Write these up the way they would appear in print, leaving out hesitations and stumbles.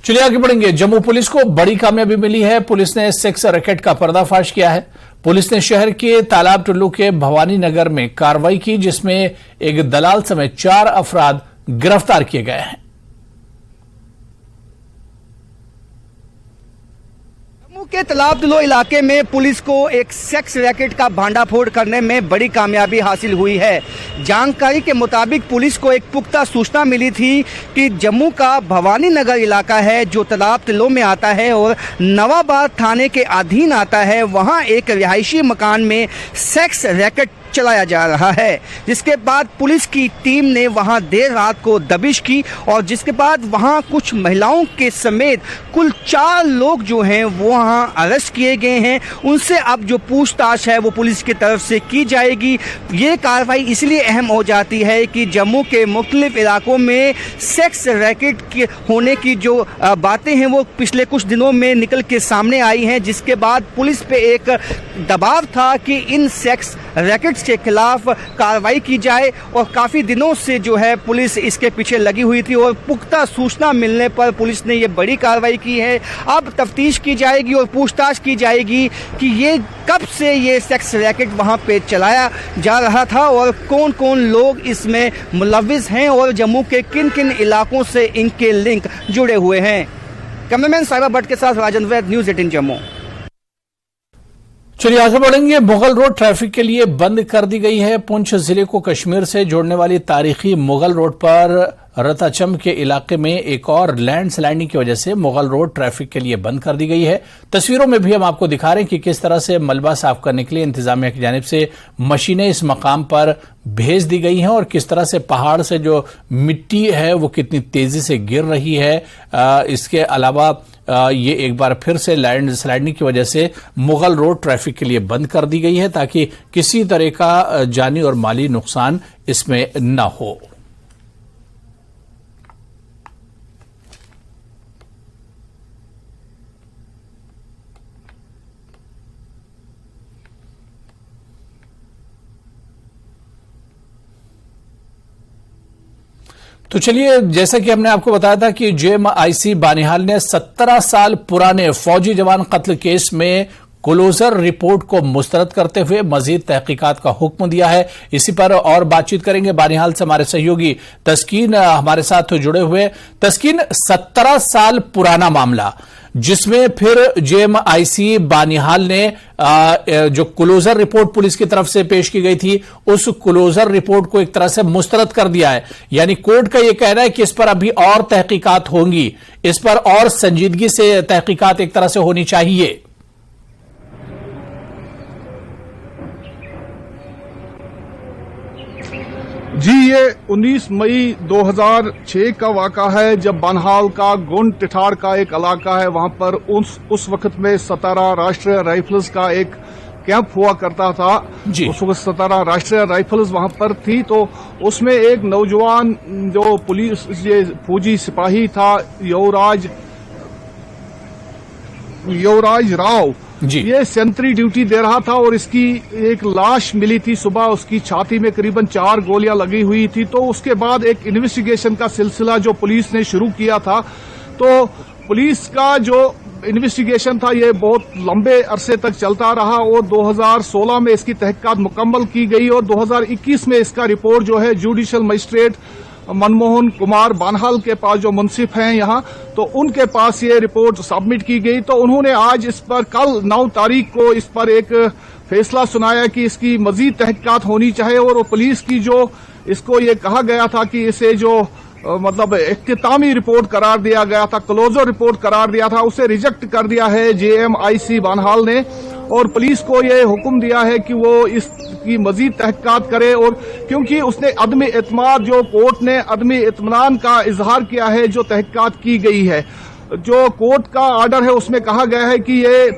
चलिए आगे बढ़ेंगे। जम्मू पुलिस को बड़ी कामयाबी मिली है। पुलिस ने सेक्स रैकेट का पर्दाफाश किया है। पुलिस ने शहर के तालाब टुल्लू के भवानी नगर में कार्रवाई की, जिसमें एक दलाल समेत 4 अफराद गिरफ्तार किए गए हैं। जम्मू के तालाब टुल्लू इलाके में पुलिस को एक सेक्स रैकेट का भांडाफोड़ करने में बड़ी कामयाबी हासिल हुई है। जानकारी के मुताबिक पुलिस को एक पुख्ता सूचना मिली थी कि जम्मू का भवानी नगर इलाका है जो तालाब टुल्लू में आता है और नवाबाद थाने के अधीन आता है। वहां एक रिहायशी मकान में सेक्स रैकेट चलाया जा रहा है, जिसके बाद पुलिस की टीम ने वहां देर रात को दबिश की और जिसके बाद वहां कुछ महिलाओं के समेत कुल 4 लोग जो हैं वो वहां अरेस्ट किए गए हैं। उनसे अब जो पूछताछ है वो पुलिस की तरफ से की जाएगी। ये कार्रवाई इसलिए अहम हो जाती है कि जम्मू के मुख्तलिफ इलाकों में सेक्स रैकेट होने की जो बातें हैं वो पिछले कुछ दिनों में निकल के सामने आई हैं, जिसके बाद पुलिस पे एक दबाव था कि इन सेक्स रैकेट्स के खिलाफ कार्रवाई की जाए और काफ़ी दिनों से जो है पुलिस इसके पीछे लगी हुई थी और पुख्ता सूचना मिलने पर पुलिस ने ये बड़ी कार्रवाई की है। अब तफ्तीश की जाएगी और पूछताछ की जाएगी कि ये कब से ये सेक्स रैकेट वहाँ पे चलाया जा रहा था और कौन कौन लोग इसमें मुलव्विस हैं और जम्मू के किन किन इलाकों से इनके लिंक जुड़े हुए हैं। कैमरामैन साहिबा भट्ट के साथ राजन वैद, न्यूज़ 18 जम्मू। चलिए आगे बढ़ेंगे। मुगल रोड ट्रैफिक के लिए बंद कर दी गई है। पुंछ जिले को कश्मीर से जोड़ने वाली तारीखी मुगल रोड पर रताचम के इलाके में एक और लैंडस्लाइडिंग की वजह से मुगल रोड ट्रैफिक के लिए बंद कर दी गई है। तस्वीरों में भी हम आपको दिखा रहे हैं कि किस तरह से मलबा साफ करने के लिए इंतजामिया की जानिब से मशीनें इस मकाम पर भेज दी गई हैं और किस तरह से पहाड़ से जो मिट्टी है वो कितनी तेजी से गिर रही है। इसके अलावा ये एक बार फिर से लैंडस्लाइडिंग की वजह से मुगल रोड ट्रैफिक के लिए बंद कर दी गई है ताकि किसी तरह का जानी और माली नुकसान इसमें न हो। तो चलिए, जैसा कि हमने आपको बताया था कि JMIC बानिहाल ने 17 साल पुराने फौजी जवान कत्ल केस में क्लोजर रिपोर्ट को मुस्तरद करते हुए मजीद तहकीकात का हुक्म दिया है। इसी पर और बातचीत करेंगे बानिहाल से हमारे सहयोगी तस्कीन हमारे साथ जुड़े हुए। तस्कीन, 17 साल पुराना मामला जिसमें फिर JMIC बानिहाल ने जो क्लोजर रिपोर्ट पुलिस की तरफ से पेश की गई थी उस क्लोजर रिपोर्ट को एक तरह से मुस्तरद कर दिया है। यानी कोर्ट का यह कहना है कि इस पर अभी और तहकीकात होंगी, इस पर और संजीदगी से तहकीकात एक तरह से होनी चाहिए। जी, ये 19 मई 2006 का वाक़ा है जब बानिहाल का गुंड टिठाड़ का एक इलाका है, वहां पर उस वक्त में 17 राष्ट्रीय राइफल्स का एक कैंप हुआ करता था। उस वक्त 17 राष्ट्रीय राइफल्स वहां पर थी, तो उसमें एक नौजवान जो पुलिस ये फौजी सिपाही था युवराज राव, ये सेंट्री ड्यूटी दे रहा था और इसकी एक लाश मिली थी सुबह। उसकी छाती में करीबन 4 गोलियां लगी हुई थी। तो उसके बाद एक इन्वेस्टिगेशन का सिलसिला जो पुलिस ने शुरू किया था, तो पुलिस का जो इन्वेस्टिगेशन था ये बहुत लंबे अरसे तक चलता रहा और 2016 में इसकी तहकीकात मुकम्मल की गई और 2021 में इसका रिपोर्ट जो है जुडिशियल मजिस्ट्रेट मनमोहन कुमार बानिहाल के पास जो मुंसिफ हैं यहाँ, तो उनके पास ये रिपोर्ट सबमिट की गई। तो उन्होंने आज इस पर कल 9 तारीख को इस पर एक फैसला सुनाया कि इसकी मजीद तहकीकात होनी चाहिए और पुलिस की जो इसको ये कहा गया था कि इसे जो मतलब इख्तितामी रिपोर्ट करार दिया गया था, क्लोजर रिपोर्ट करार दिया था, उसे रिजेक्ट कर दिया है JMIC बानिहाल ने और पुलिस को ये हुक्म दिया है कि वो इसकी मजीद तहकीकात करे। और क्योंकि उसने अदम एतमाद, जो कोर्ट ने अदम इत्मीनान का इजहार किया है जो तहकीकात की गई है, जो कोर्ट का आर्डर है उसमें कहा गया है कि ये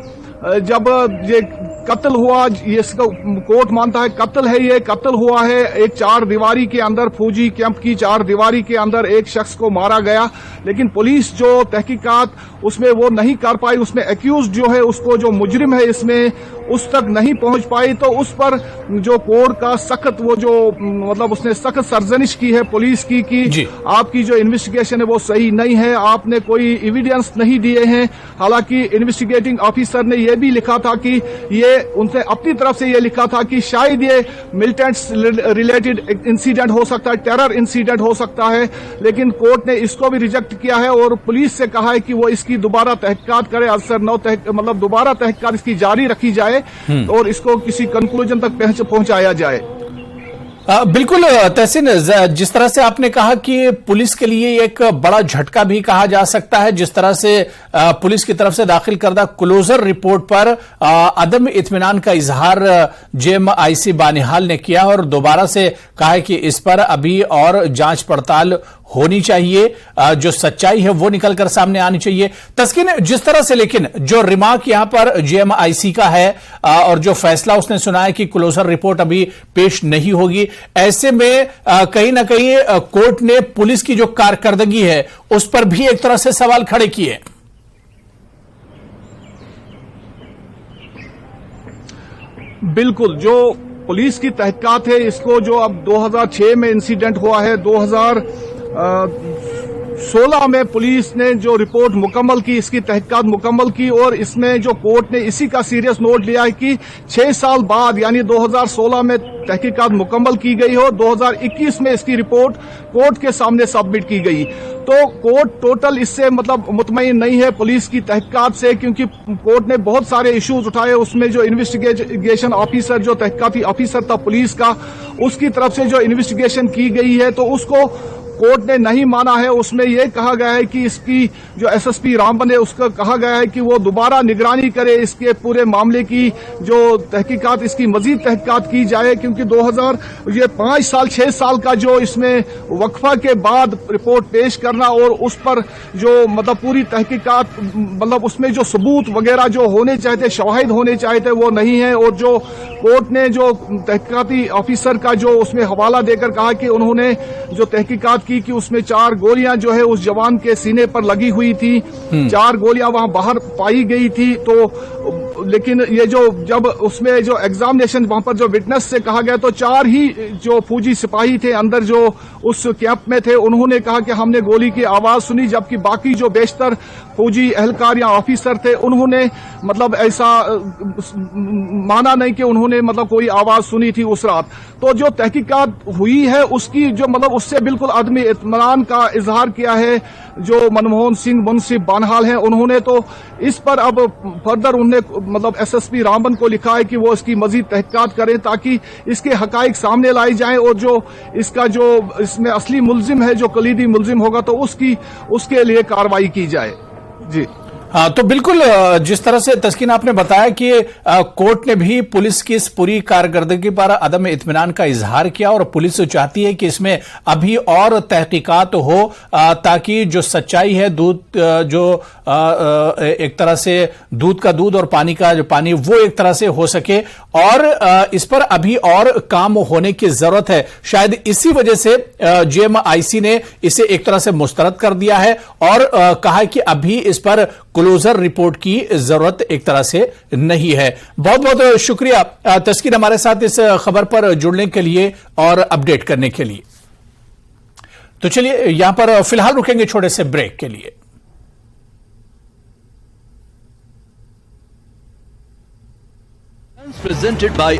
जब ये कत्ल हुआ, ये इसका कोर्ट मानता है कत्ल है, ये कत्ल हुआ है। एक 4 दीवारी के अंदर, फौजी कैंप की 4 दीवारी के अंदर एक शख्स को मारा गया, लेकिन पुलिस जो तहकीकात उसमें वो नहीं कर पाई, उसमें एक्यूज जो है उसको, जो मुजरिम है इसमें, उस तक नहीं पहुंच पाई। तो उस पर जो कोर्ट का सख्त वो जो मतलब उसने सख्त सरजनिश की है पुलिस की कि आपकी जो इन्वेस्टिगेशन है वो सही नहीं है, आपने कोई एविडेंस नहीं दिए हैं। हालांकि इन्वेस्टिगेटिंग ऑफिसर ने यह भी लिखा था कि ये उनसे अपनी तरफ से ये लिखा था कि शायद ये मिलिटेंट्स रिलेटेड इंसिडेंट हो सकता है, टेरर इंसिडेंट हो सकता है, लेकिन कोर्ट ने इसको भी रिजेक्ट किया है और पुलिस से कहा है कि वो इसकी दोबारा तहकीकात करे, असर नौ मतलब दोबारा तहकीकात इसकी जारी रखी जाए और इसको किसी कंक्लूजन तक पहुंचाया जाए। बिल्कुल तहसीन, जिस तरह से आपने कहा कि पुलिस के लिए एक बड़ा झटका भी कहा जा सकता है, जिस तरह से पुलिस की तरफ से दाखिल करदा क्लोजर रिपोर्ट पर अदम इत्मीनान का इजहार जेएमआईसी बानिहाल ने किया और दोबारा से कहा है कि इस पर अभी और जांच पड़ताल होनी चाहिए, जो सच्चाई है वो निकलकर सामने आनी चाहिए। तस्कीन, जिस तरह से लेकिन जो रिमार्क यहां पर जेएमआईसी का है और जो फैसला उसने सुना है कि क्लोजर रिपोर्ट अभी पेश नहीं होगी, ऐसे में कहीं ना कहीं कोर्ट ने पुलिस की जो कारकर्दगी है उस पर भी एक तरह से सवाल खड़े किए। बिल्कुल, जो पुलिस की तहकीकात है इसको, जो अब 2006 में इंसिडेंट हुआ है, 2016 में पुलिस ने जो रिपोर्ट मुकम्मल की, इसकी तहकीकात मुकम्मल की और इसमें जो कोर्ट ने इसी का सीरियस नोट लिया है कि 6 साल बाद यानी 2016 में तहकीकात मुकम्मल की गई हो, 2021 में इसकी रिपोर्ट कोर्ट के सामने सबमिट की गई। तो कोर्ट टोटल इससे मतलब मुतमईन नहीं है पुलिस की तहकीकात से, क्योंकि कोर्ट ने बहुत सारे इश्यूज उठाए। उसमें जो इन्वेस्टिगेशन ऑफिसर, जो तहकीकाती ऑफिसर था पुलिस का, उसकी तरफ से जो इन्वेस्टिगेशन की गई है तो उसको कोर्ट ने नहीं माना है। उसमें यह कहा गया है कि इसकी जो एसएसपी रामबन है उसका कहा गया है कि वो दोबारा निगरानी करे, इसके पूरे मामले की जो तहकीकात, इसकी मजीद तहकीकात की जाए, क्योंकि 5 साल 6 साल का जो इसमें वक्फा के बाद रिपोर्ट पेश करना और उस पर जो मतलब पूरी तहकीकात, मतलब उसमें जो सबूत वगैरह जो होने चाहते, शवाहिद होने चाहते, वो नहीं है। और जो कोर्ट ने जो तहकीकाती ऑफिसर का जो उसमें हवाला देकर कहा कि उन्होंने जो तहकीकात कि उसमें 4 गोलियां जो है उस जवान के सीने पर लगी हुई थी, 4 गोलियां वहां बाहर पाई गई थी। तो लेकिन ये जो जब उसमें जो एग्जामिनेशन वहां पर जो विटनेस से कहा गया तो 4 ही जो फौजी सिपाही थे अंदर जो उस कैंप में थे, उन्होंने कहा कि हमने गोली की आवाज सुनी, जबकि बाकी जो बेशतर फौजी एहलकार या ऑफिसर थे उन्होंने मतलब ऐसा माना नहीं कि उन्होंने मतलब कोई आवाज सुनी थी उस रात। तो जो तहकीकात हुई है उसकी जो मतलब उससे बिल्कुल आदमी इत्मीनान का इजहार किया है जो मनमोहन सिंह मुंसिफ बानिहाल हैं। उन्होंने तो इस पर अब फर्दर उन्हें मतलब एसएसपी रामबन को लिखा है कि वो इसकी मजीद तहकीकात करें ताकि इसके हकाइक सामने लाई जाएं और जो इसका जो इसमें असली मुल्जिम है, जो कलीदी मुल्जिम होगा, तो उसके लिए कार्रवाई की जाए। जी हाँ, तो बिल्कुल जिस तरह से तस्कीन आपने बताया कि कोर्ट ने भी पुलिस की इस पूरी कारकर्दगी पर अदम इत्मीनान का इजहार किया और पुलिस चाहती है कि इसमें अभी और तहकीकात हो ताकि जो सच्चाई है, दूध जो एक तरह से दूध का दूध और पानी का जो पानी, वो एक तरह से हो सके और इस पर अभी और काम होने की जरूरत है। शायद इसी वजह से जेएमआईसी ने इसे एक तरह से मुस्तरद कर दिया है और कहा है कि अभी इस पर क्लोजर रिपोर्ट की जरूरत एक तरह से नहीं है। बहुत बहुत शुक्रिया तस्कीन हमारे साथ इस खबर पर जुड़ने के लिए और अपडेट करने के लिए। तो चलिए यहां पर फिलहाल रुकेंगे छोटे से ब्रेक के लिए। Presented by